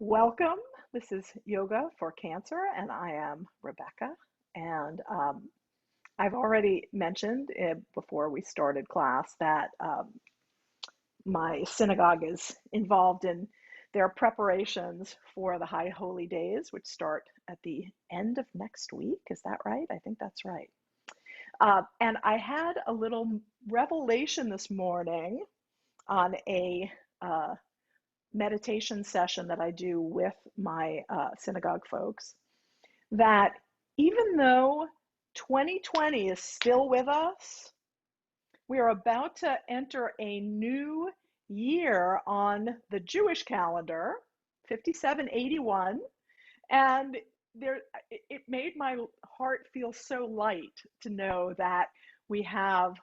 Welcome. This is Yoga for Cancer, and I am Rebecca. And I've already mentioned before we started class that my synagogue is involved in their preparations for the High Holy Days, which start at the end of next week. Is that right? I think that's right. And I had a little revelation this morning on a meditation session that I do with my synagogue folks, that even though 2020 is still with us, we are about to enter a new year on the Jewish calendar, 5781, and it made my heart feel so light to know that we have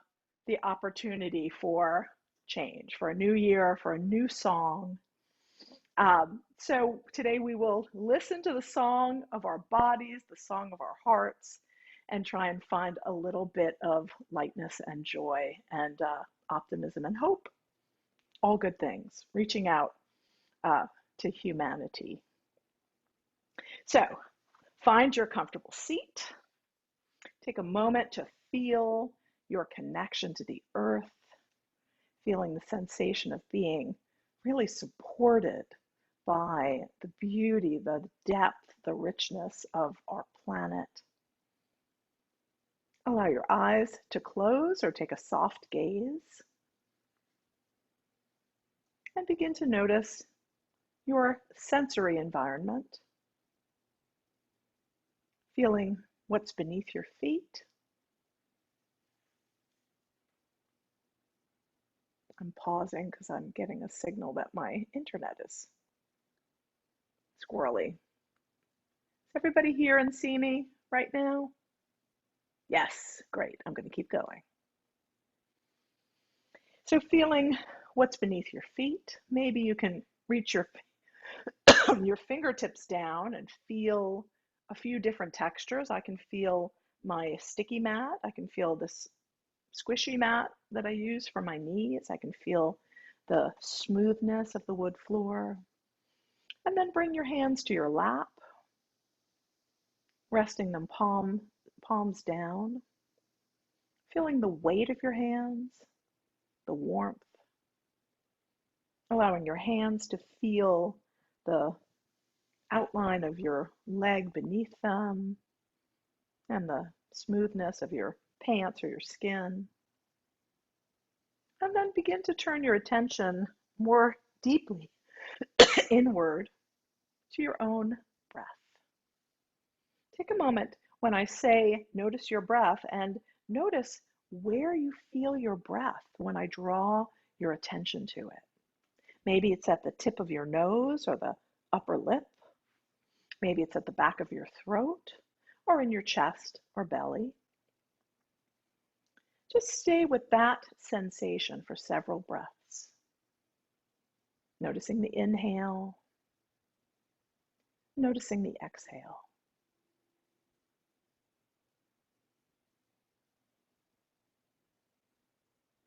the opportunity for change, for a new year, for a new song. So today we will listen to the song of our bodies, the song of our hearts, and try and find a little bit of lightness and joy and optimism and hope. All good things, reaching out to humanity. So find your comfortable seat. Take a moment to feel your connection to the earth, feeling the sensation of being really supported by the beauty, the depth, the richness of our planet. Allow your eyes to close or take a soft gaze. And begin to notice your sensory environment, feeling what's beneath your feet. I'm pausing because I'm getting a signal that my internet is squirrely. Does everybody hear and see me right now? Yes, great. I'm going to keep going. So feeling what's beneath your feet. Maybe you can reach your fingertips down and feel a few different textures. I can feel my sticky mat. I can feel this squishy mat that I use for my knees. I can feel the smoothness of the wood floor. And then bring your hands to your lap, resting them palms down, feeling the weight of your hands, the warmth, allowing your hands to feel the outline of your leg beneath them and the smoothness of your pants or your skin. And then begin to turn your attention more deeply inward to your own breath. Take a moment when I say notice your breath and notice where you feel your breath when I draw your attention to it. Maybe it's at the tip of your nose or the upper lip. Maybe it's at the back of your throat or in your chest or belly. Just stay with that sensation for several breaths. Noticing the inhale, noticing the exhale.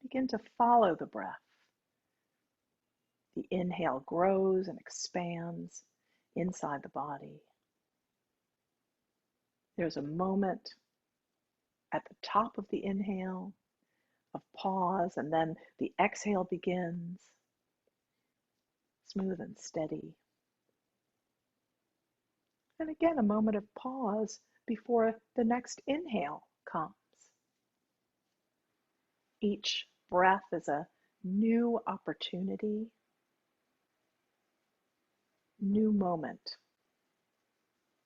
Begin to follow the breath. The inhale grows and expands inside the body. There's a moment at the top of the inhale of pause, and then the exhale begins, smooth and steady. And again, a moment of pause before the next inhale comes. Each breath is a new opportunity, new moment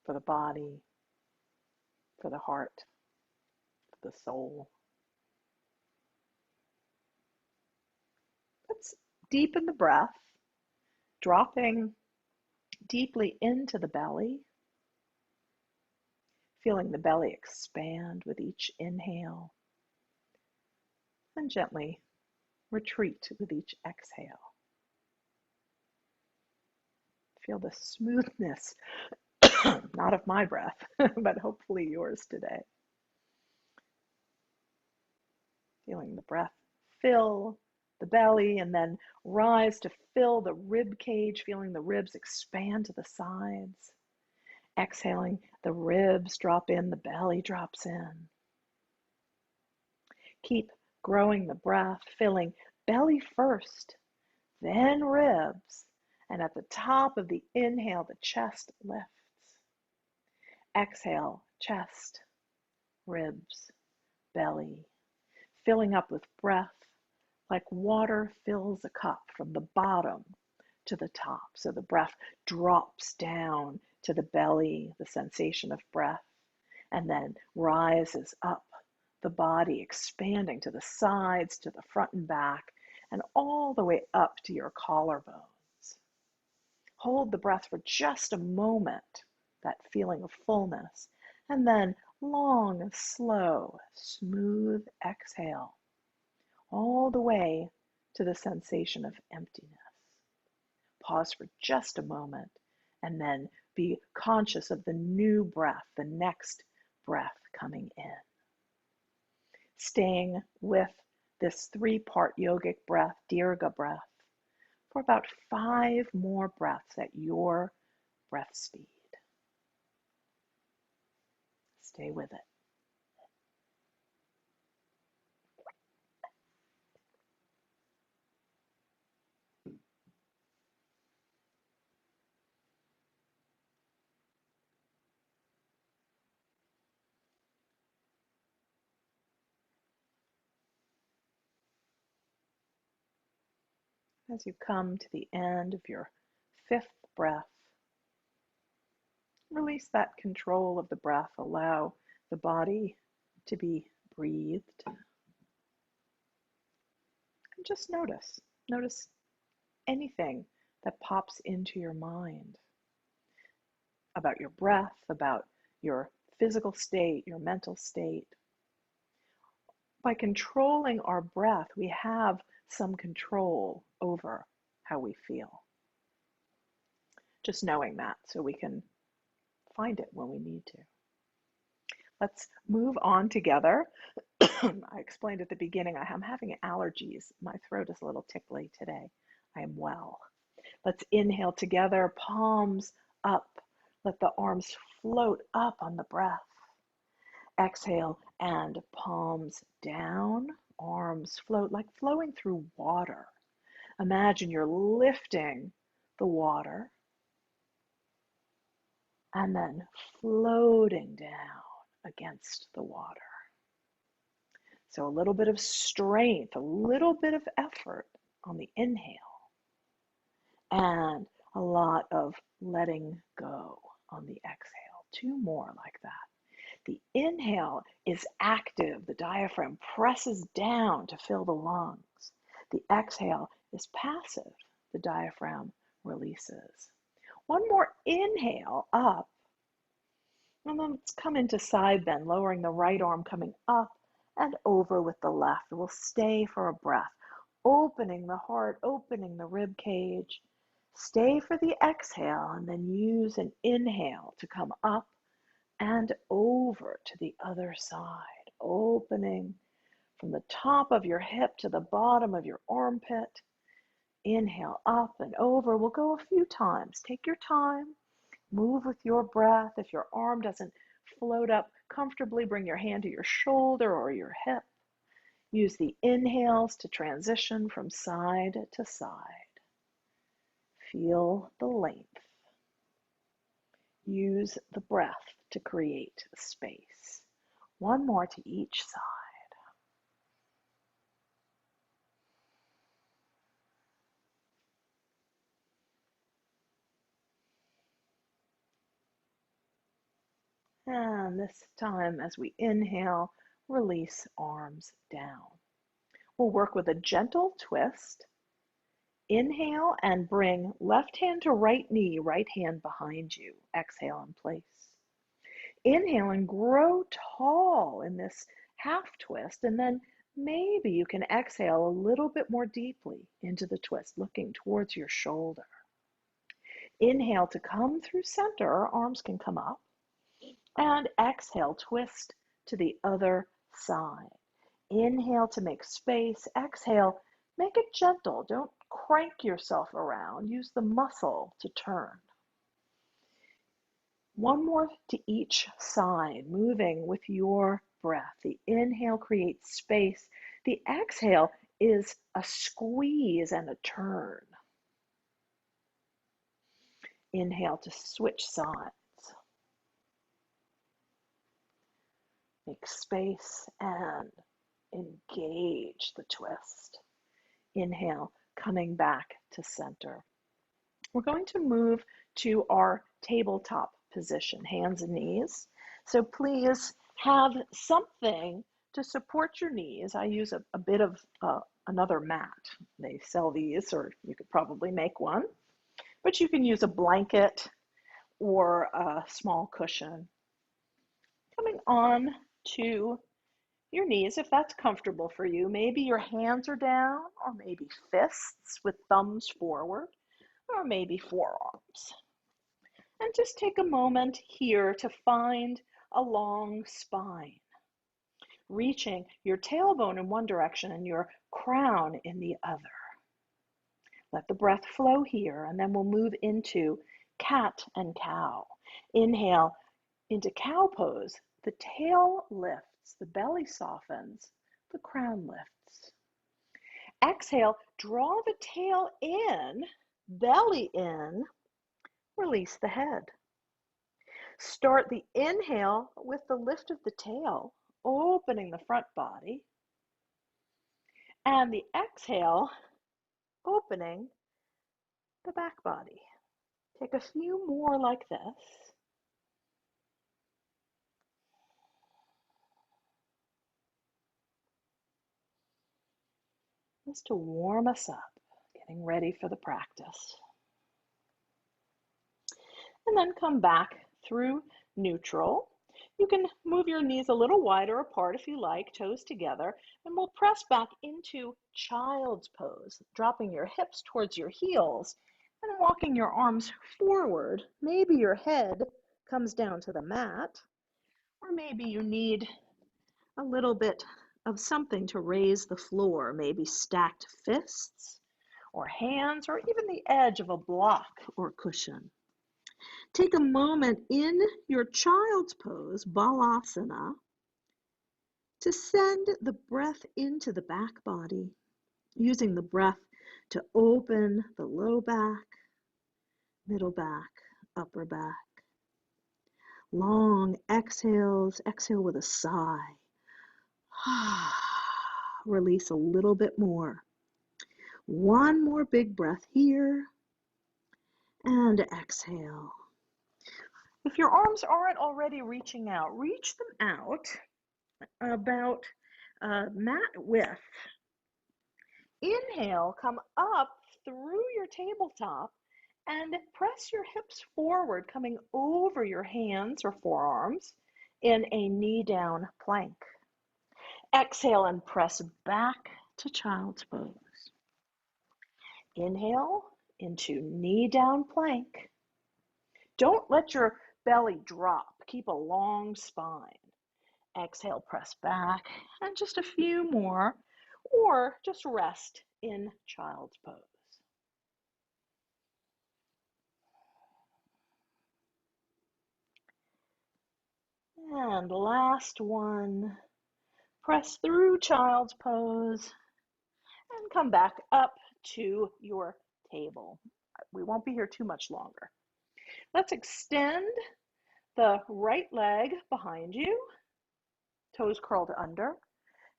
for the body, for the heart, for the soul. Let's deepen the breath, dropping deeply into the belly, feeling the belly expand with each inhale, and gently retreat with each exhale. Feel the smoothness, not of my breath, but hopefully yours today. Feeling the breath fill the belly, and then rise to fill the rib cage, feeling the ribs expand to the sides. Exhaling, the ribs drop in, the belly drops in. Keep growing the breath, filling belly first, then ribs, and at the top of the inhale, the chest lifts. Exhale, chest, ribs, belly, filling up with breath like water fills a cup from the bottom to the top. So the breath drops down to the belly, the sensation of breath, and then rises up, the body expanding to the sides, to the front and back, and all the way up to your collarbones. Hold the breath for just a moment, that feeling of fullness, and then long, slow, smooth exhale, all the way to the sensation of emptiness. Pause for just a moment, and then be conscious of the new breath, the next breath coming in. Staying with this 3-part yogic breath, Dirga breath, for about 5 more breaths at your breath speed. Stay with it. As you come to the end of your 5th breath, release that control of the breath. Allow the body to be breathed. And just notice. Notice anything that pops into your mind about your breath, about your physical state, your mental state. By controlling our breath, we have some control over how we feel. Just knowing that so we can find it when we need to. Let's move on together. I explained at the beginning, I'm having allergies. My throat is a little tickly today. I am well. Let's inhale together, palms up. Let the arms float up on the breath. Exhale and palms down, arms float like flowing through water. Imagine you're lifting the water and then floating down against the water. So a little bit of strength, a little bit of effort on the inhale, and a lot of letting go on the exhale. 2 more like that. The inhale is active. The diaphragm presses down to fill the lungs. The exhale is passive. The diaphragm releases. 1 more inhale up. And then let's come into side bend, lowering the right arm, coming up and over with the left. We'll stay for a breath, opening the heart, opening the rib cage. Stay for the exhale and then use an inhale to come up and over to the other side, opening from the top of your hip to the bottom of your armpit. Inhale up and over. We'll go a few times. Take your time. Move with your breath. If your arm doesn't float up comfortably, bring your hand to your shoulder or your hip. Use the inhales to transition from side to side. Feel the length. Use the breath to create space. 1 more to each side. And this time, as we inhale, release arms down. We'll work with a gentle twist. Inhale and bring left hand to right knee, right hand behind you. Exhale in place. Inhale and grow tall in this half twist, and then maybe you can exhale a little bit more deeply into the twist, looking towards your shoulder. Inhale to come through center, arms can come up, and exhale, twist to the other side. Inhale to make space, exhale Make it gentle. Don't crank yourself around. Use the muscle to turn. One more to each side, moving with your breath. The inhale creates space. The exhale is a squeeze and a turn. Inhale to switch sides. Make space and engage the twist. Inhale, coming back to center. We're going to move to our tabletop position, hands and knees. So please have something to support your knees. I use a bit of another mat. They sell these, or you could probably make one, but you can use a blanket or a small cushion. Coming on to your knees, if that's comfortable for you. Maybe your hands are down, or maybe fists with thumbs forward, or maybe forearms. And just take a moment here to find a long spine, reaching your tailbone in one direction and your crown in the other. Let the breath flow here, and then we'll move into cat and cow. Inhale into cow pose. The tail lifts, the belly softens, the crown lifts. Exhale, draw the tail in, belly in, release the head. Start the inhale with the lift of the tail, opening the front body, and the exhale, opening the back body. Take a few more like this. Just to warm us up, getting ready for the practice. And then come back through neutral. You can move your knees a little wider apart if you like, toes together, and we'll press back into child's pose, dropping your hips towards your heels and walking your arms forward. Maybe your head comes down to the mat, or maybe you need a little bit of something to raise the floor, maybe stacked fists or hands, or even the edge of a block or cushion. Take a moment in your child's pose, balasana, to send the breath into the back body, using the breath to open the low back, middle back, upper back. Long exhales, exhale with a sigh. Release a little bit more. One more big breath here, and exhale. If your arms aren't already reaching out, reach them out about mat width. Inhale, come up through your tabletop and press your hips forward, coming over your hands or forearms in a knee down plank. Exhale and press back to child's pose. Inhale into knee down plank. Don't let your belly drop. Keep a long spine. Exhale, press back, and just a few more, or just rest in child's pose. And last one, press through child's pose and come back up to your table. We won't be here too much longer. Let's extend the right leg behind you, toes curled under,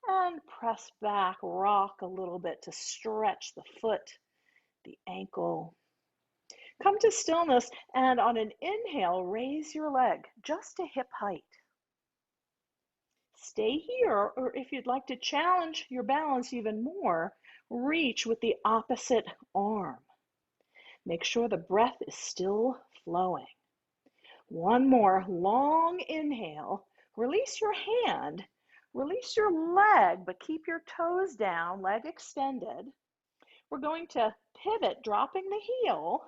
and press back, rock a little bit to stretch the foot, the ankle. Come to stillness, and on an inhale, raise your leg just to hip height. Stay here, or if you'd like to challenge your balance even more, reach with the opposite arm. Make sure the breath is still flowing. One more long inhale. Release your hand, release your leg, but keep your toes down, leg extended. We're going to pivot, dropping the heel,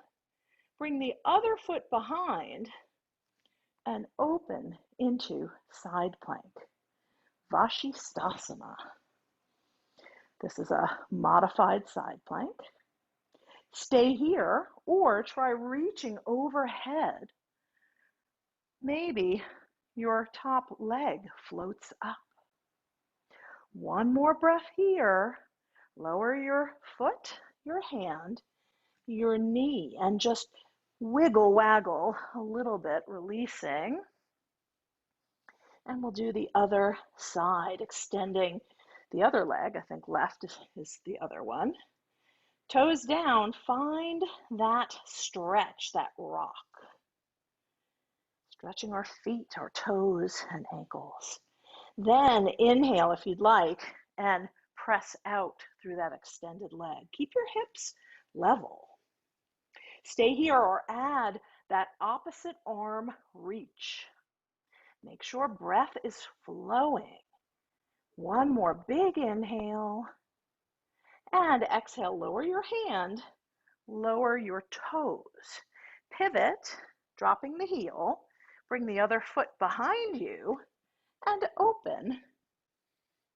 bring the other foot behind, and open into side plank, Vashisthasana. This is a modified side plank. Stay here or try reaching overhead. Maybe your top leg floats up. One more breath here. Lower your foot, your hand, your knee, and just wiggle waggle a little bit, releasing. And we'll do the other side, extending the other leg. I think left is the other one. Toes down, find that stretch, that rock. Stretching our feet, our toes and ankles. Then inhale if you'd like and press out through that extended leg. Keep your hips level. Stay here or add that opposite arm reach. Make sure breath is flowing. One more big inhale. And exhale, lower your hand, lower your toes. Pivot, dropping the heel. Bring the other foot behind you and open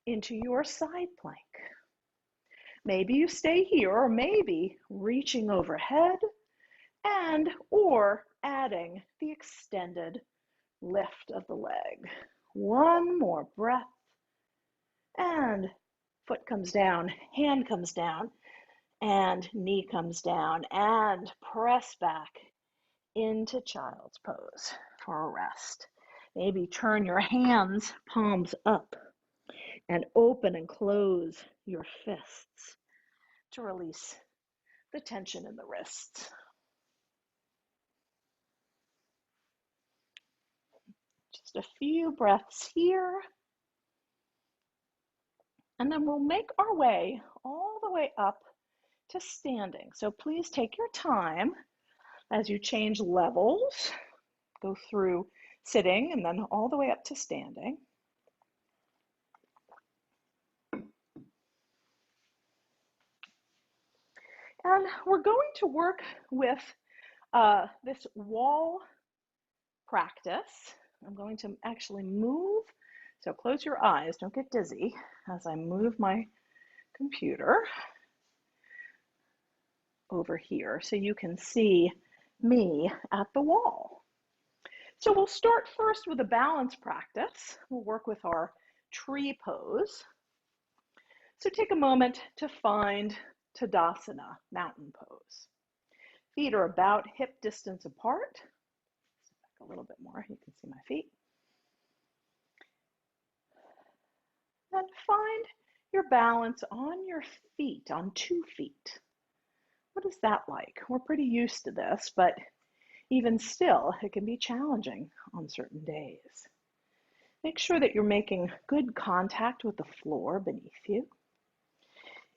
into your side plank. Maybe you stay here, or maybe reaching overhead and or adding the extended lift of the leg. One more breath, and foot comes down, hand comes down, and knee comes down, and press back into child's pose for a rest. Maybe turn your hands, palms up, and open and close your fists to release the tension in the wrists. Just a few breaths here. And then we'll make our way all the way up to standing. So please take your time as you change levels. Go through sitting and then all the way up to standing. And we're going to work with this wall practice. I'm going to actually move, so close your eyes, don't get dizzy as I move my computer over here so you can see me at the wall. So we'll start first with a balance practice. We'll work with our tree pose. So take a moment to find Tadasana, mountain pose. Feet are about hip distance apart. Back a little bit more, you can see my feet. And find your balance on your feet, on 2 feet. What is that like? We're pretty used to this, but even still, it can be challenging on certain days. Make sure that you're making good contact with the floor beneath you.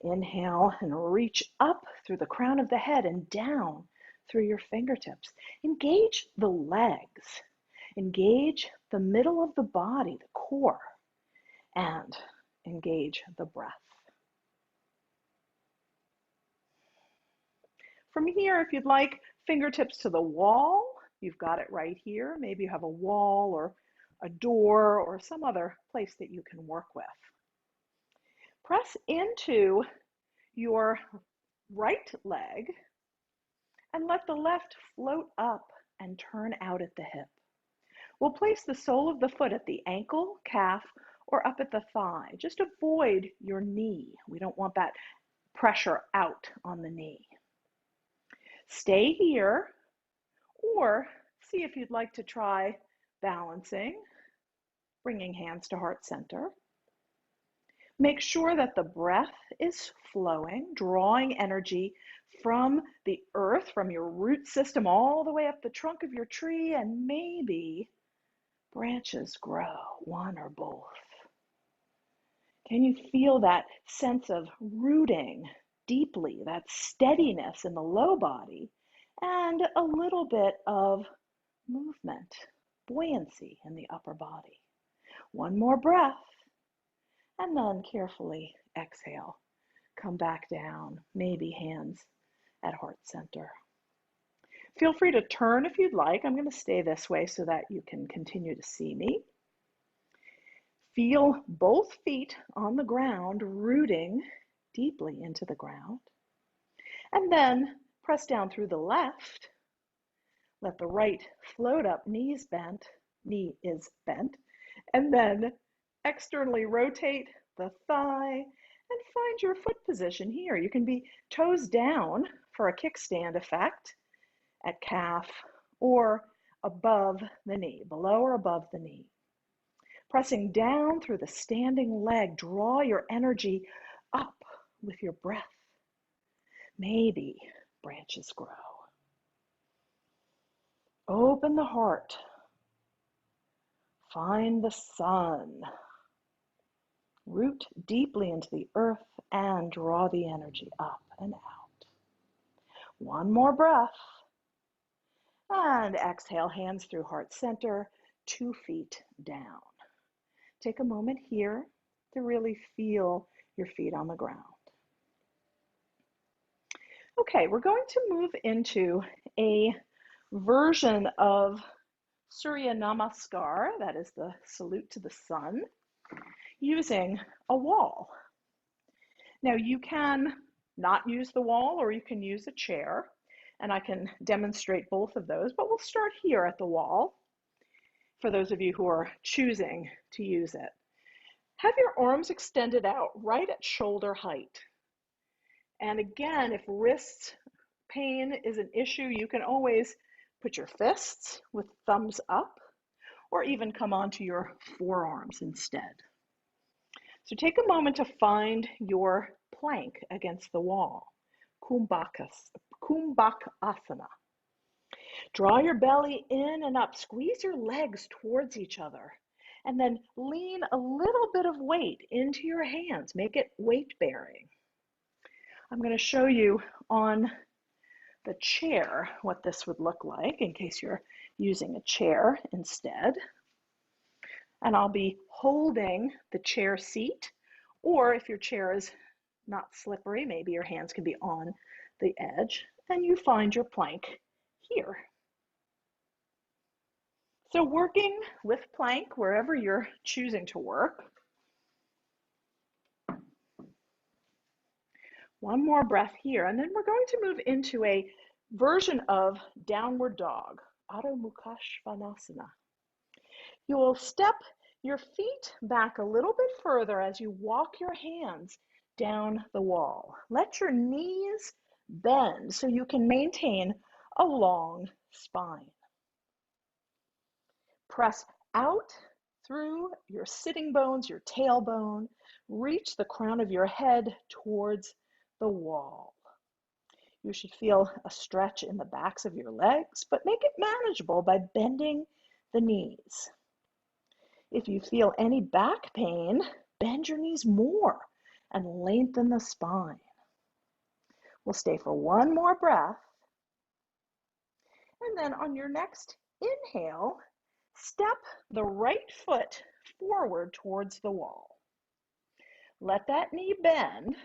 Inhale and reach up through the crown of the head and down through your fingertips. Engage the legs. Engage the middle of the body, the core, and engage the breath. From here, if you'd like, fingertips to the wall. You've got it right here. Maybe you have a wall or a door or some other place that you can work with. Press into your right leg and let the left float up and turn out at the hip. We'll place the sole of the foot at the ankle, calf, or up at the thigh. Just avoid your knee. We don't want that pressure out on the knee. Stay here, or see if you'd like to try balancing, bringing hands to heart center. Make sure that the breath is flowing, drawing energy from the earth, from your root system all the way up the trunk of your tree, and maybe branches grow, one or both. Can you feel that sense of rooting deeply, that steadiness in the low body, and a little bit of movement, buoyancy in the upper body? One more breath, and then carefully exhale. Come back down, maybe hands at heart center. Feel free to turn if you'd like. I'm going to stay this way so that you can continue to see me. Feel both feet on the ground, rooting deeply into the ground. And then press down through the left. Let the right float up, knee is bent, and then externally rotate the thigh and find your foot position here. You can be toes down for a kickstand effect at calf or above the knee, below or above the knee. Pressing down through the standing leg, draw your energy up with your breath. Maybe branches grow. Open the heart. Find the sun. Root deeply into the earth and draw the energy up and out. One more breath. And exhale, hands through heart center, 2 feet down. Take a moment here to really feel your feet on the ground. Okay, we're going to move into a version of Surya Namaskar, that is the salute to the sun, using a wall. Now you can not use the wall or you can use a chair, and I can demonstrate both of those, but we'll start here at the wall for those of you who are choosing to use it. Have your arms extended out right at shoulder height. And again, if wrist pain is an issue, you can always put your fists with thumbs up or even come onto your forearms instead. So take a moment to find your plank against the wall, Kumbhakasana. Draw your belly in and up, squeeze your legs towards each other, and then lean a little bit of weight into your hands. Make it weight-bearing. I'm going to show you on the chair what this would look like in case you're using a chair instead. And I'll be holding the chair seat, or if your chair is not slippery, maybe your hands can be on the edge, and you find your plank here. So working with plank wherever you're choosing to work. One more breath here, and then we're going to move into a version of downward dog, Adho Mukha Svanasana. You will step your feet back a little bit further as you walk your hands down the wall. Let your knees bend so you can maintain a long spine. Press out through your sitting bones, your tailbone. Reach the crown of your head towards the wall. You should feel a stretch in the backs of your legs, but make it manageable by bending the knees. If you feel any back pain, bend your knees more and lengthen the spine. We'll stay for one more breath. And then on your next inhale, step the right foot forward towards the wall. Let that knee bend.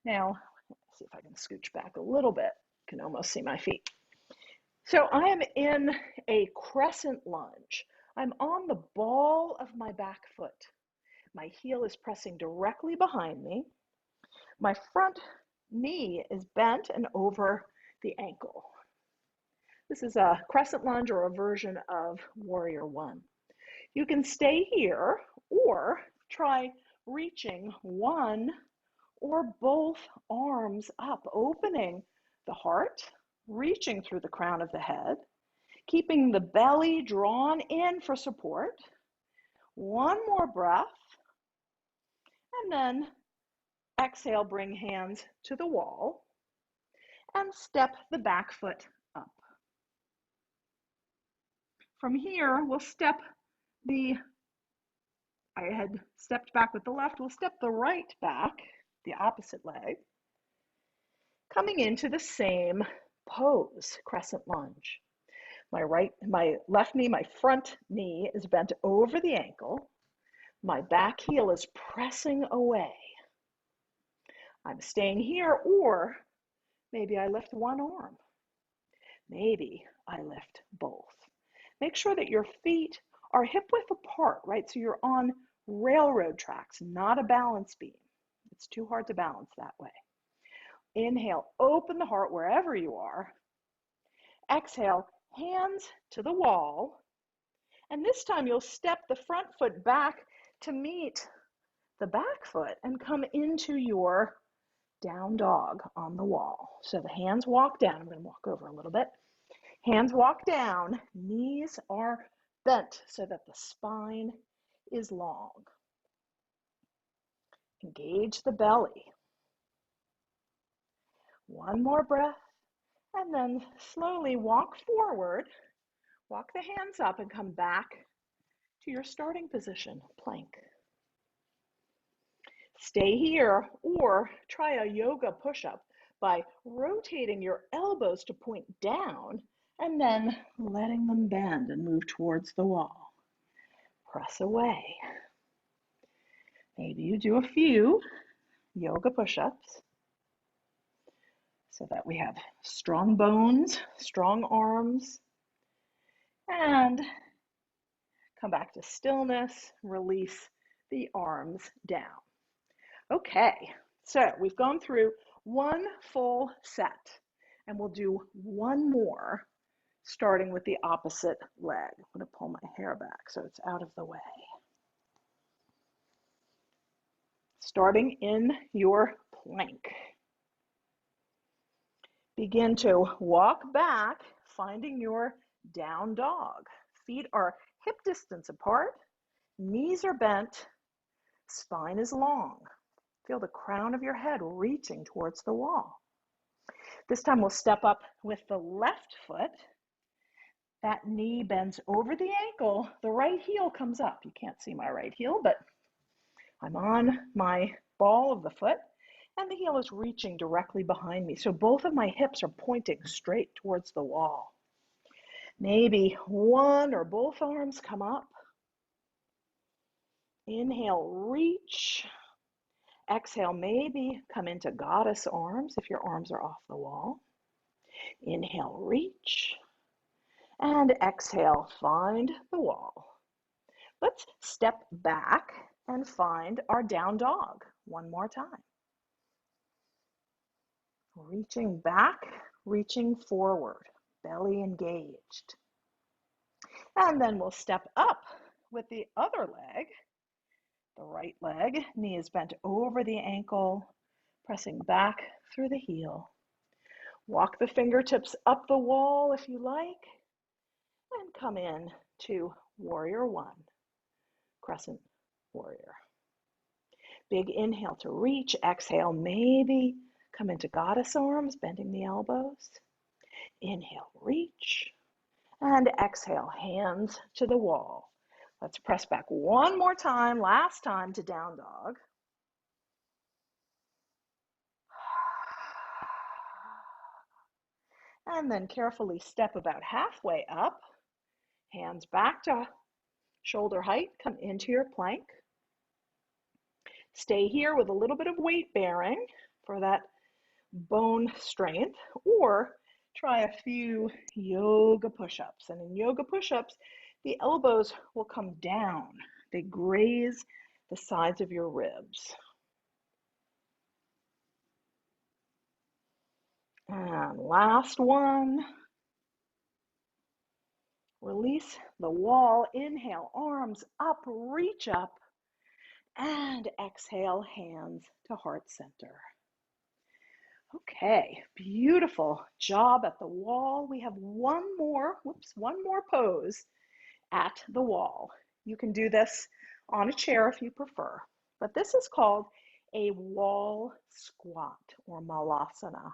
Now, let's see if I can scooch back a little bit. You can almost see my feet. So I am in a crescent lunge. I'm on the ball of my back foot. My heel is pressing directly behind me. My front knee is bent and over the ankle. This is a crescent lunge or a version of Warrior One. You can stay here or try reaching one or both arms up, opening the heart, reaching through the crown of the head, keeping the belly drawn in for support. One more breath, and then exhale, bring hands to the wall, and step the back foot up. From here, we'll step I had stepped back with the left, we'll step the right back, the opposite leg, coming into the same pose, crescent lunge. My left knee, my front knee is bent over the ankle. My back heel is pressing away. I'm staying here, or maybe I lift one arm. Maybe I lift both. Make sure that your feet are hip width apart, right? So you're on railroad tracks, not a balance beam. It's too hard to balance that way. Inhale, open the heart wherever you are. Exhale, hands to the wall. And this time you'll step the front foot back to meet the back foot and come into your down dog on the wall. So the hands walk down. I'm going to walk over a little bit. Hands walk down. Knees are bent so that the spine is long. Engage the belly. One more breath, and then slowly walk forward. Walk the hands up and come back to your starting position, plank. Stay here or try a yoga push-up by rotating your elbows to point down and then letting them bend and move towards the wall. Press away. Maybe you do a few yoga push-ups so that we have strong bones, strong arms, and come back to stillness, release the arms down. Okay, so we've gone through one full set, and we'll do one more, starting with the opposite leg. I'm going to pull my hair back so it's out of the way. Starting in your plank. Begin to walk back, finding your down dog. Feet are hip distance apart, knees are bent, spine is long. Feel the crown of your head reaching towards the wall. This time we'll step up with the left foot. That knee bends over the ankle. The right heel comes up. You can't see my right heel, but I'm on my ball of the foot, and the heel is reaching directly behind me. So both of my hips are pointing straight towards the wall. Maybe one or both arms come up. Inhale, reach. Exhale, maybe come into goddess arms if your arms are off the wall. Inhale, reach. And exhale, find the wall. Let's step back and find our down dog one more time. Reaching back, reaching forward, belly engaged. And then we'll step up with the other leg. The right leg, knee is bent over the ankle, pressing back through the heel. Walk the fingertips up the wall if you like, and come in to warrior one, crescent warrior. Big inhale to reach, exhale, maybe come into goddess arms, bending the elbows. Inhale, reach, and exhale, hands to the wall. Let's press back one more time, last time to down dog. And then carefully step about halfway up, hands back to shoulder height, come into your plank. Stay here with a little bit of weight bearing for that bone strength, or try a few yoga push-ups. And in yoga push-ups, the elbows will come down. They graze the sides of your ribs. And last one. Release the wall. Inhale, arms up, reach up. And exhale, hands to heart center. Okay, beautiful job at the wall. We have one more pose at the wall. You can do this on a chair if you prefer, but this is called a wall squat or malasana.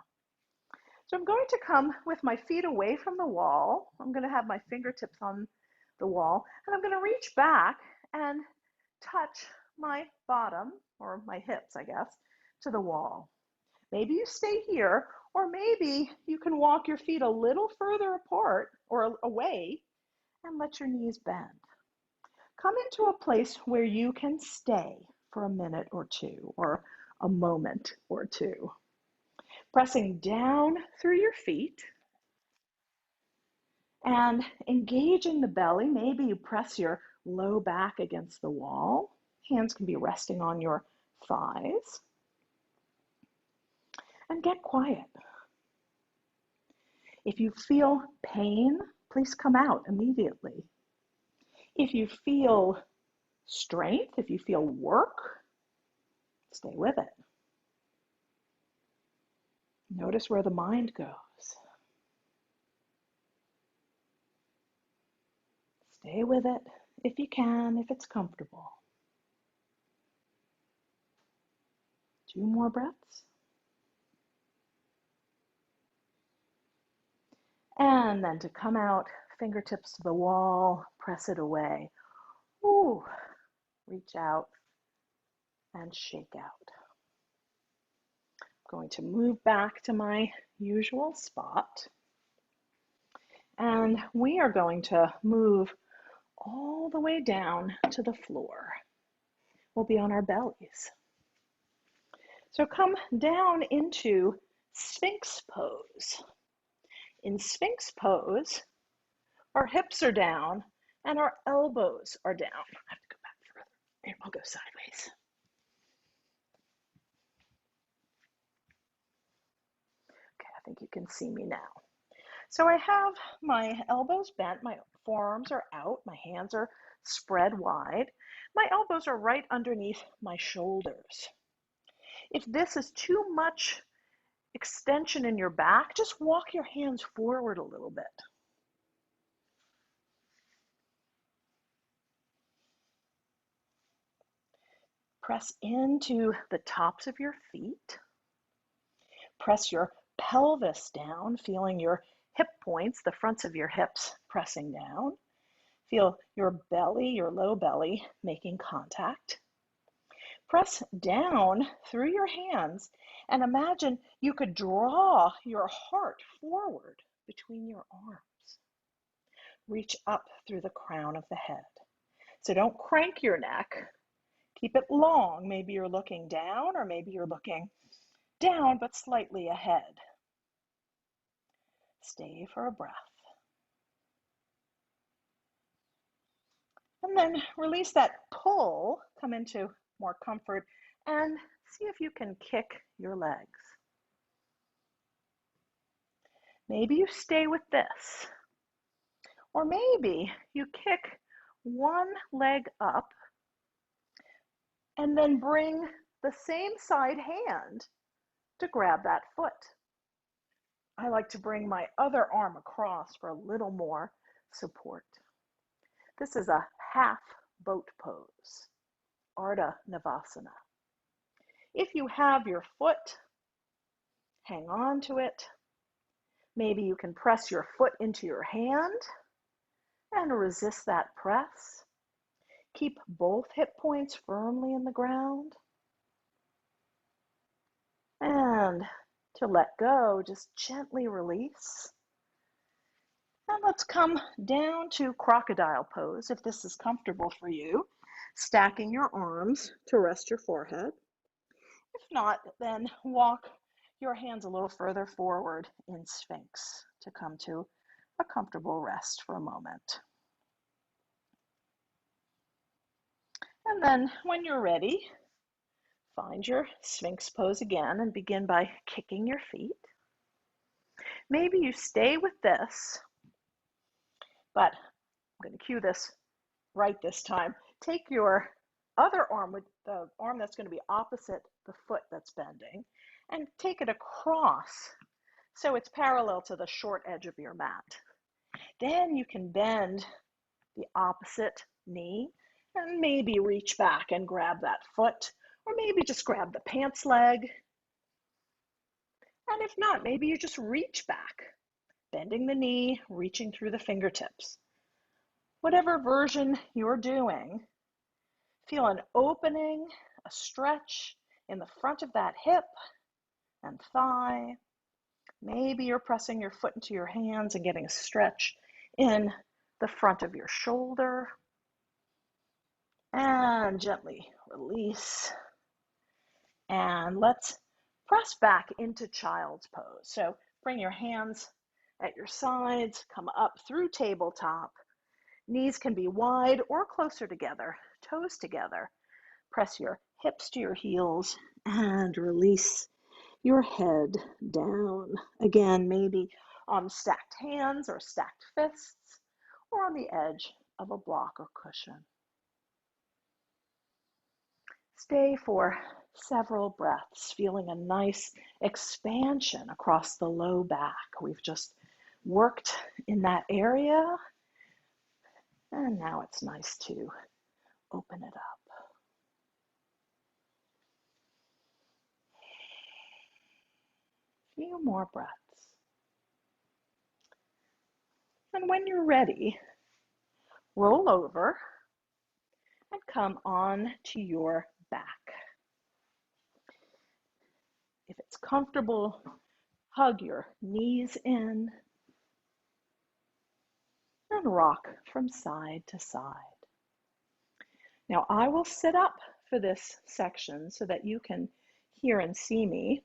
So I'm going to come with my feet away from the wall. I'm going to have my fingertips on the wall, and I'm going to reach back and touch my bottom, or my hips, I guess, to the wall. Maybe you stay here, or maybe you can walk your feet a little further apart or away and let your knees bend. Come into a place where you can stay for a minute or two, or a moment or two. Pressing down through your feet and engaging the belly. Maybe you press your low back against the wall. Hands can be resting on your thighs. and get quiet. If you feel pain, please come out immediately. If you feel strength, if you feel work, stay with it. Notice where the mind goes. Stay with it if you can, if it's comfortable. 2 more breaths. And then to come out, fingertips to the wall, press it away. Ooh, reach out and shake out. I'm going to move back to my usual spot. And we are going to move all the way down to the floor. We'll be on our bellies. So come down into Sphinx pose. In Sphinx pose, our hips are down and our elbows are down. I have to go back further. Here, I'll go sideways. Okay, I think you can see me now. So I have my elbows bent, my forearms are out, my hands are spread wide. My elbows are right underneath my shoulders. If this is too much extension in your back, just walk your hands forward a little bit. Press into the tops of your feet. Press your pelvis down, feeling your hip points, the fronts of your hips pressing down. Feel your belly, your low belly, making contact. Press down through your hands and imagine you could draw your heart forward between your arms. Reach up through the crown of the head. So don't crank your neck. Keep it long. Maybe you're looking down or maybe you're looking down but slightly ahead. Stay for a breath. And then release that pull, come into more comfort, and see if you can kick your legs. Maybe you stay with this, or maybe you kick one leg up and then bring the same side hand to grab that foot. I like to bring my other arm across for a little more support. This is a half boat pose, Ardha Navasana. If you have your foot, hang on to it. Maybe you can press your foot into your hand and resist that press. Keep both hip points firmly in the ground. And to let go, just gently release. And let's come down to crocodile pose if this is comfortable for you, stacking your arms to rest your forehead. If not, then walk your hands a little further forward in Sphinx to come to a comfortable rest for a moment. And then when you're ready, find your Sphinx pose again and begin by kicking your feet. Maybe you stay with this, but I'm going to cue this right this time. Take your other arm, with the arm that's going to be opposite the foot that's bending, and take it across so it's parallel to the short edge of your mat. Then you can bend the opposite knee and maybe reach back and grab that foot, or maybe just grab the pants leg. And if not, maybe you just reach back, bending the knee, reaching through the fingertips. Whatever version you're doing, feel an opening, a stretch in the front of that hip and thigh. Maybe you're pressing your foot into your hands and getting a stretch in the front of your shoulder. And gently release. And let's press back into child's pose. So bring your hands at your sides, come up through tabletop. Knees can be wide or closer together, toes together. Press your hips to your heels and release. your head down. Again, maybe on stacked hands or stacked fists, or on the edge of a block or cushion. Stay for several breaths, feeling a nice expansion across the low back. We've just worked in that area, and now it's nice to open it up. Few more breaths. And when you're ready, roll over and come on to your back. If it's comfortable, hug your knees in and rock from side to side. Now I will sit up for this section so that you can hear and see me.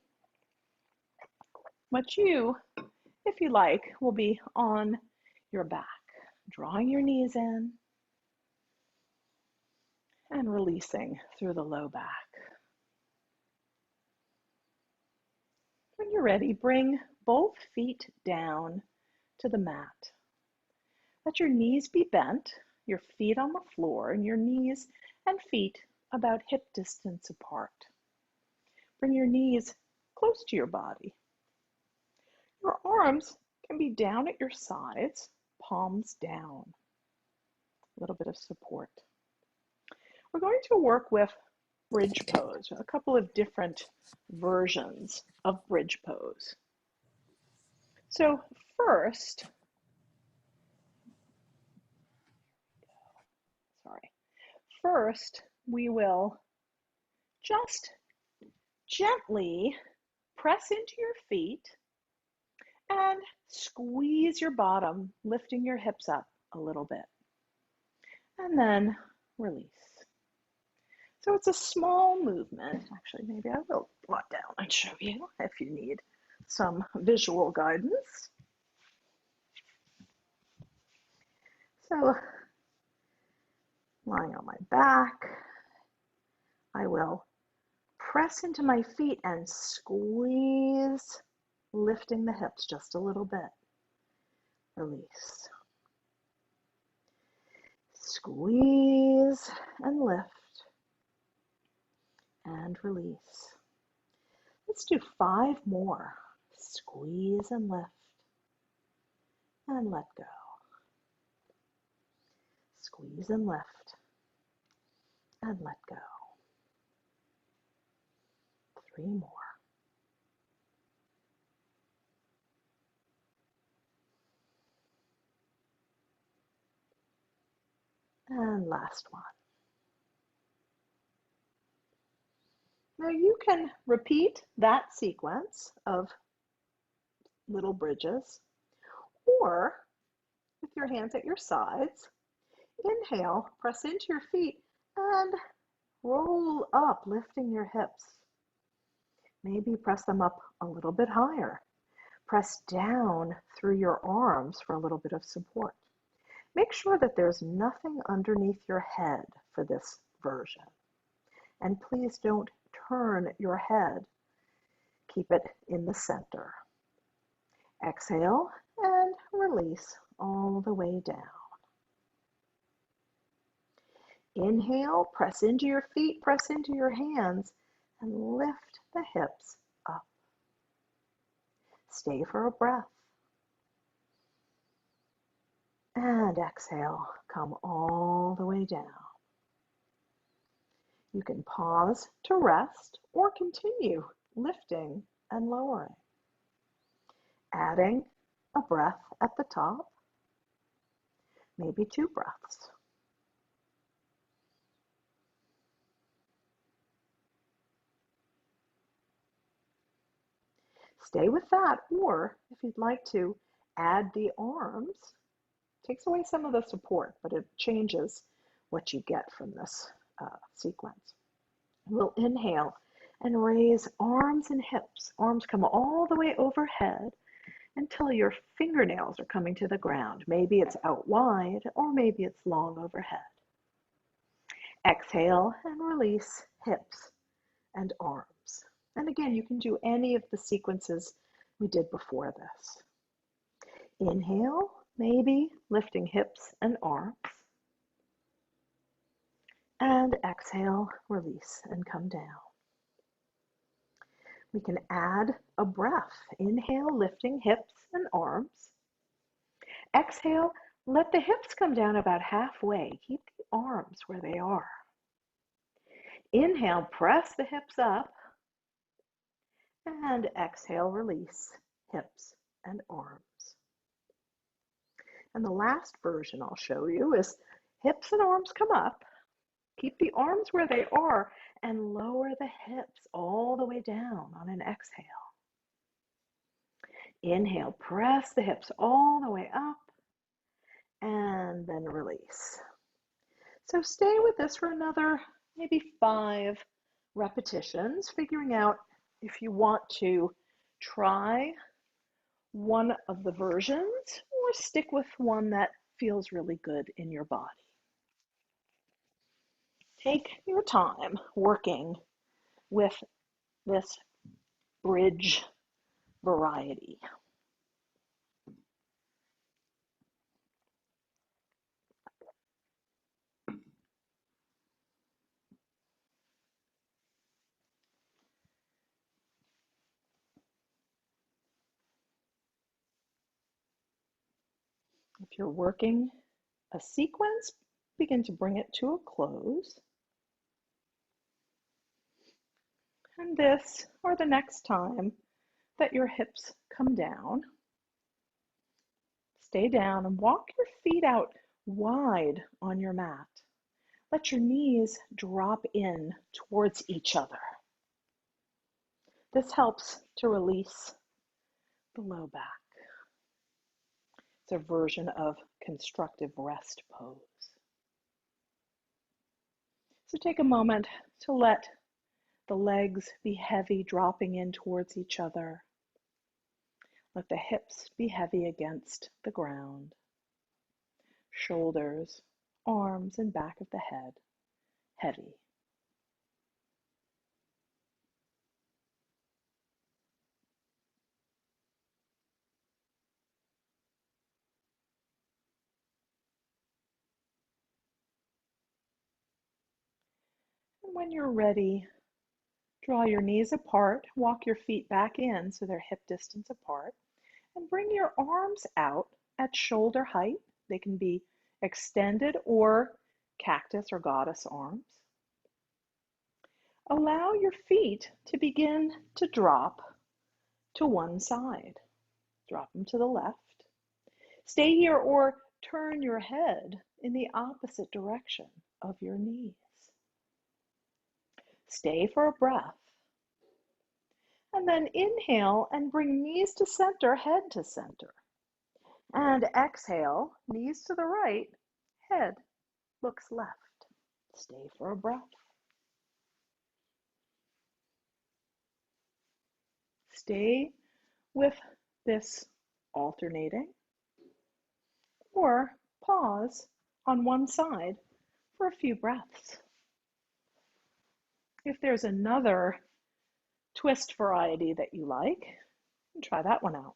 But you, if you like, will be on your back, drawing your knees in and releasing through the low back. When you're ready, bring both feet down to the mat. Let your knees be bent, your feet on the floor, and your knees and feet about hip distance apart. Bring your knees close to your body. Your arms can be down at your sides, palms down. A little bit of support. We're going to work with bridge pose, a couple of different versions of bridge pose. So first we will just gently press into your feet and squeeze your bottom, lifting your hips up a little bit. And then release. So it's a small movement. Actually, maybe I will blot down and show you if you need some visual guidance. So, lying on my back, I will press into my feet and squeeze, lifting the hips just a little bit. Release. Squeeze and lift. And release. Let's do 5 more. Squeeze and lift. And let go. Squeeze and lift. And let go. 3 more. And last one. Now you can repeat that sequence of little bridges, or with your hands at your sides, inhale, press into your feet, and roll up, lifting your hips. Maybe press them up a little bit higher. Press down through your arms for a little bit of support. Make sure that there's nothing underneath your head for this version. And please don't turn your head. Keep it in the center. Exhale and release all the way down. Inhale, press into your feet, press into your hands, and lift the hips up. Stay for a breath. And exhale, come all the way down. You can pause to rest or continue lifting and lowering. Adding a breath at the top, maybe 2 breaths. Stay with that, or if you'd like to add the arms, takes away some of the support, but it changes what you get from this sequence. We'll inhale and raise arms and hips. Arms come all the way overhead until your fingernails are coming to the ground. Maybe it's out wide, or maybe it's long overhead. Exhale and release hips and arms. And again, you can do any of the sequences we did before this. Inhale, maybe lifting hips and arms. And exhale, release and come down. We can add a breath. Inhale, lifting hips and arms. Exhale, let the hips come down about halfway. Keep the arms where they are. Inhale, press the hips up. And exhale, release hips and arms. And the last version I'll show you is hips and arms come up. Keep the arms where they are and lower the hips all the way down on an exhale. Inhale, press the hips all the way up and then release. So stay with this for another maybe 5 repetitions, figuring out if you want to try one of the versions or stick with one that feels really good in your body. Take your time working with this bridge variety. If you're working a sequence, begin to bring it to a close. And this, or the next time that your hips come down, stay down and walk your feet out wide on your mat. Let your knees drop in towards each other. This helps to release the low back. It's a version of constructive rest pose. So take a moment to let the legs be heavy, dropping in towards each other. Let the hips be heavy against the ground. Shoulders, arms, and back of the head heavy. And when you're ready, draw your knees apart, walk your feet back in so they're hip distance apart, and bring your arms out at shoulder height. They can be extended or cactus or goddess arms. Allow your feet to begin to drop to one side. Drop them to the left. Stay here or turn your head in the opposite direction of your knees. Stay for a breath. And then inhale and bring knees to center, head to center. And exhale, knees to the right, head looks left. Stay for a breath. Stay with this alternating, or pause on one side for a few breaths. If there's another twist variety that you like, try that one out.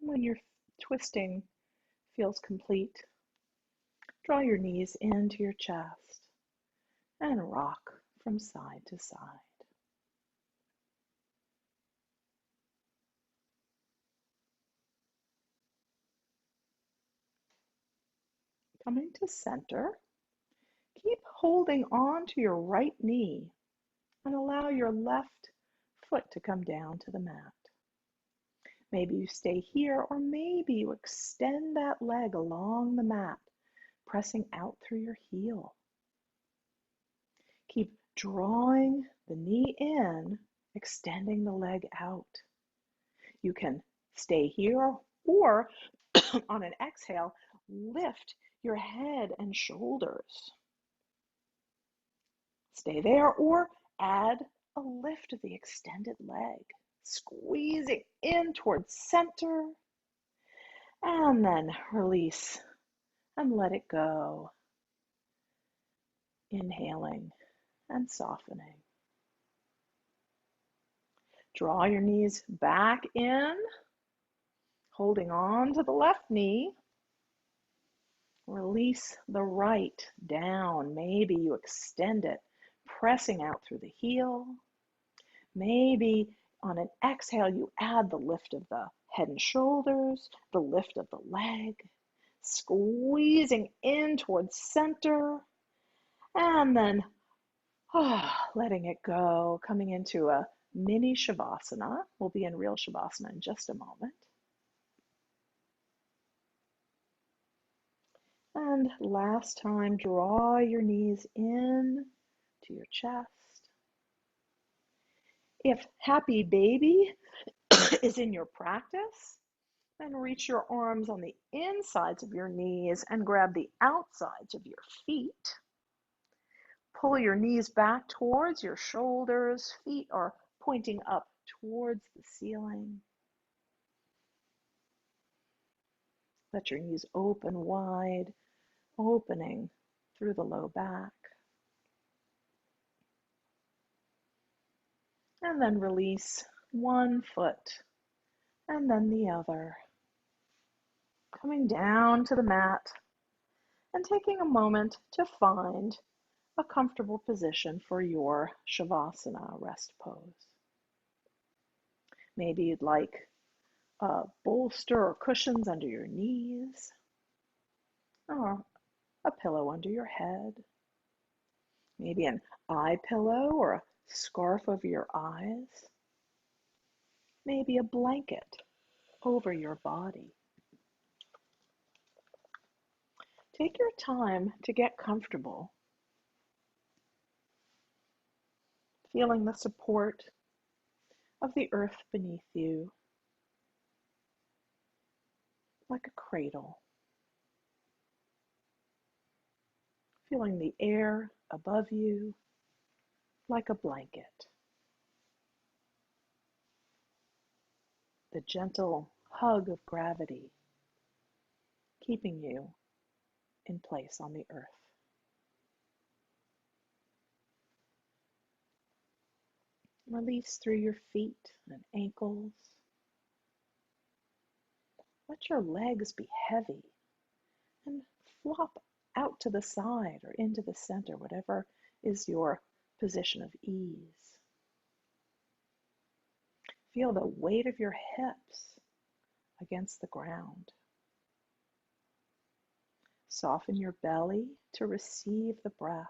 When your twisting feels complete, draw your knees into your chest and rock from side to side. Coming to center, keep holding on to your right knee and allow your left foot to come down to the mat. Maybe you stay here, or maybe you extend that leg along the mat, pressing out through your heel. Keep drawing the knee in, extending the leg out. You can stay here, or on an exhale, lift your head and shoulders. Stay there or add a lift of the extended leg, squeezing in towards center, and then release and let it go. Inhaling and softening. Draw your knees back in, holding on to the left knee. Release the right down. Maybe you extend it, pressing out through the heel. Maybe on an exhale, you add the lift of the head and shoulders, the lift of the leg, squeezing in towards center, and then letting it go, coming into a mini Shavasana. We'll be in real Shavasana in just a moment. And last time, draw your knees in to your chest. If happy baby is in your practice, then reach your arms on the insides of your knees and grab the outsides of your feet. Pull your knees back towards your shoulders. Feet are pointing up towards the ceiling. Let your knees open wide, opening through the low back. And then release one foot and then the other. Coming down to the mat and taking a moment to find a comfortable position for your Shavasana rest pose. Maybe you'd like a bolster or cushions under your knees, or a pillow under your head. Maybe an eye pillow or a scarf over your eyes. Maybe a blanket over your body. Take your time to get comfortable, feeling the support of the earth beneath you, like a cradle. Feeling the air above you like a blanket. The gentle hug of gravity keeping you in place on the earth. Release through your feet and ankles. Let your legs be heavy and flop out to the side or into the center, whatever is your position of ease. Feel the weight of your hips against the ground. Soften your belly to receive the breath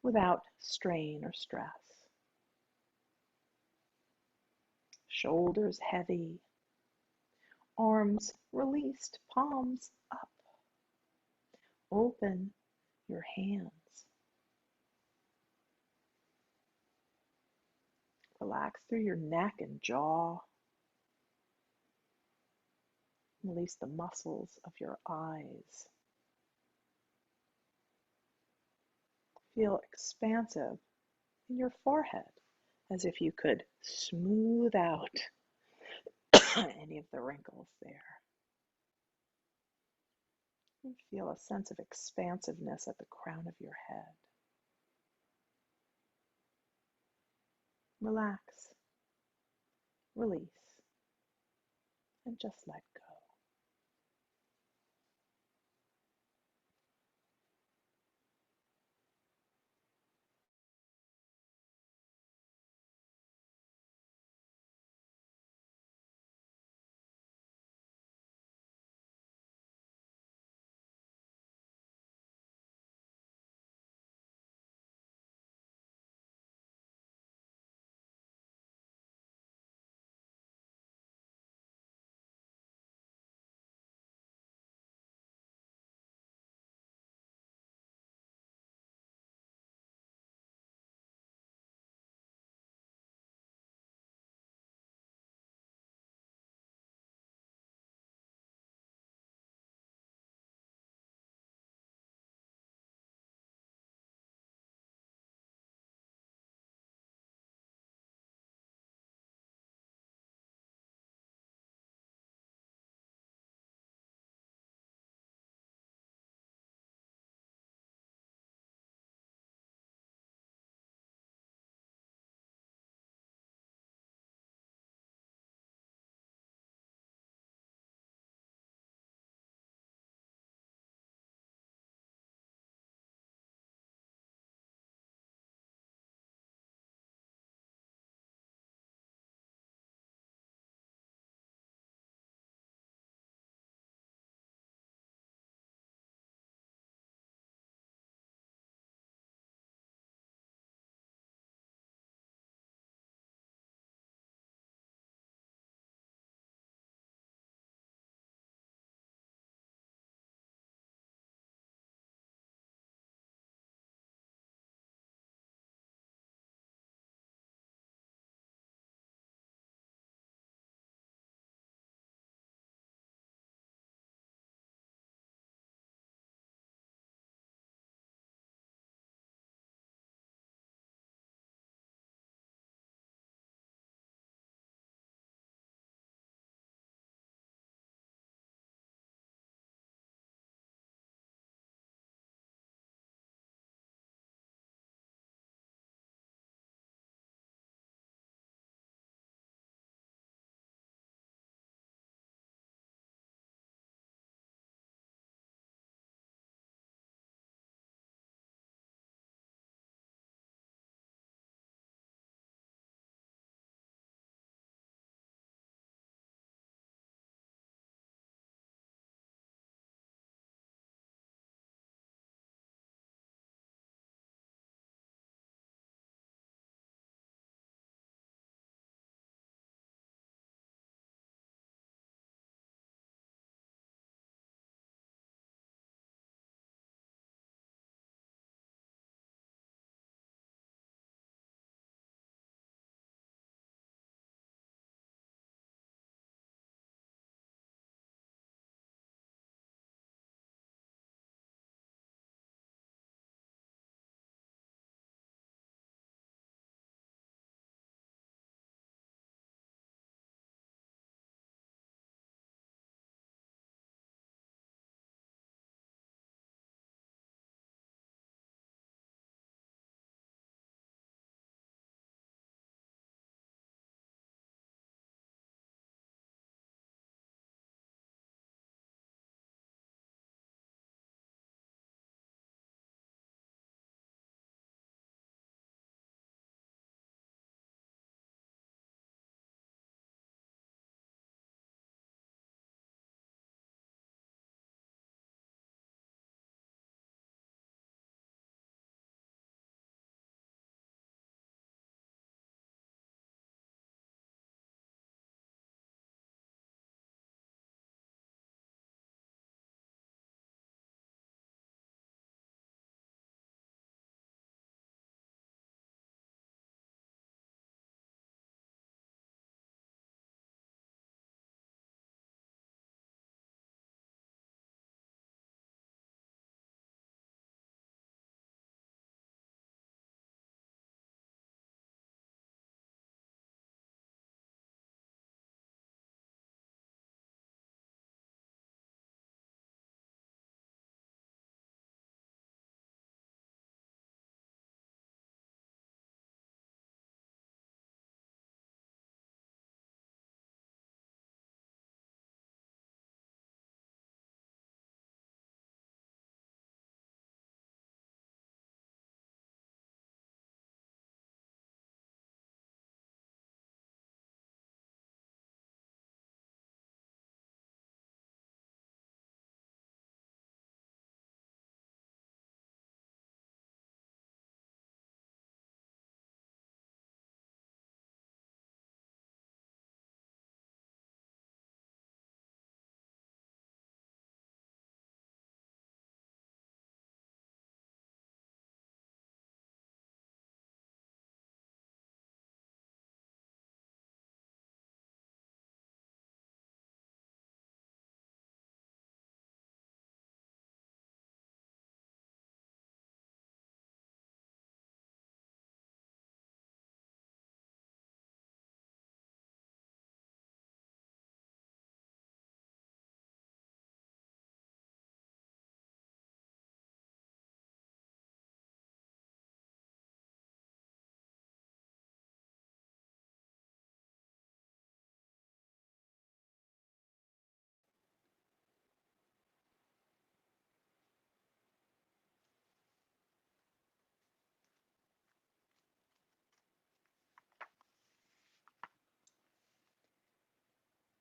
without strain or stress. Shoulders heavy, arms released, palms up. Open your hands. Relax through your neck and jaw. Release the muscles of your eyes. Feel expansive in your forehead, as if you could smooth out any of the wrinkles there. And feel a sense of expansiveness at the crown of your head. Relax, release, and just let go.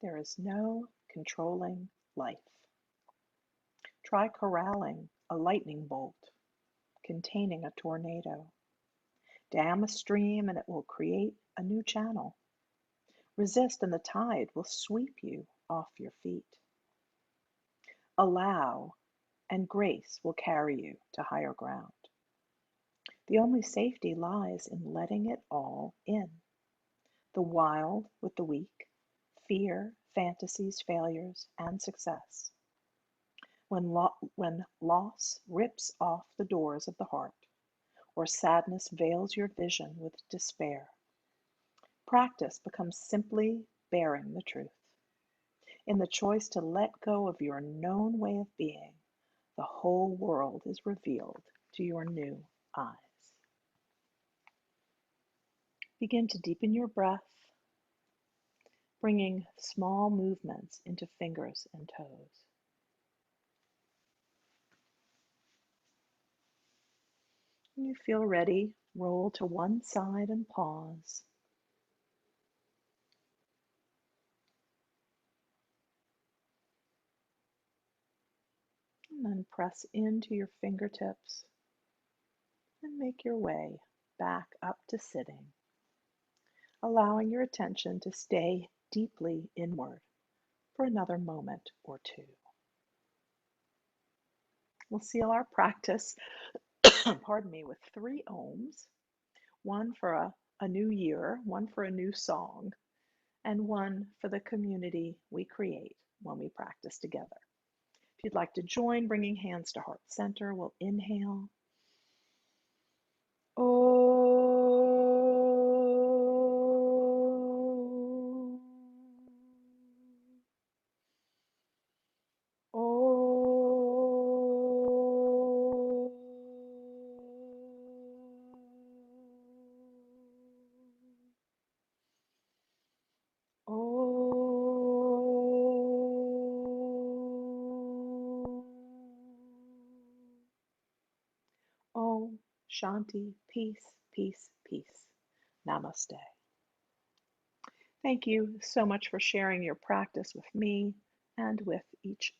There is no controlling life. Try corralling a lightning bolt containing a tornado. Dam a stream and it will create a new channel. Resist and the tide will sweep you off your feet. Allow and grace will carry you to higher ground. The only safety lies in letting it all in. The wild with the weak, fear, fantasies, failures, and success. When loss rips off the doors of the heart, or sadness veils your vision with despair, practice becomes simply bearing the truth. In the choice to let go of your known way of being, the whole world is revealed to your new eyes. Begin to deepen your breath, bringing small movements into fingers and toes. When you feel ready, roll to one side and pause. And then press into your fingertips and make your way back up to sitting, allowing your attention to stay deeply inward for another moment or two. We'll seal our practice, pardon me, with 3 ohms, one for a new year, one for a new song, and one for the community we create when we practice together. If you'd like to join, bringing hands to heart center, we'll inhale. Om Shanti, peace, peace, peace. Namaste. Thank you so much for sharing your practice with me and with each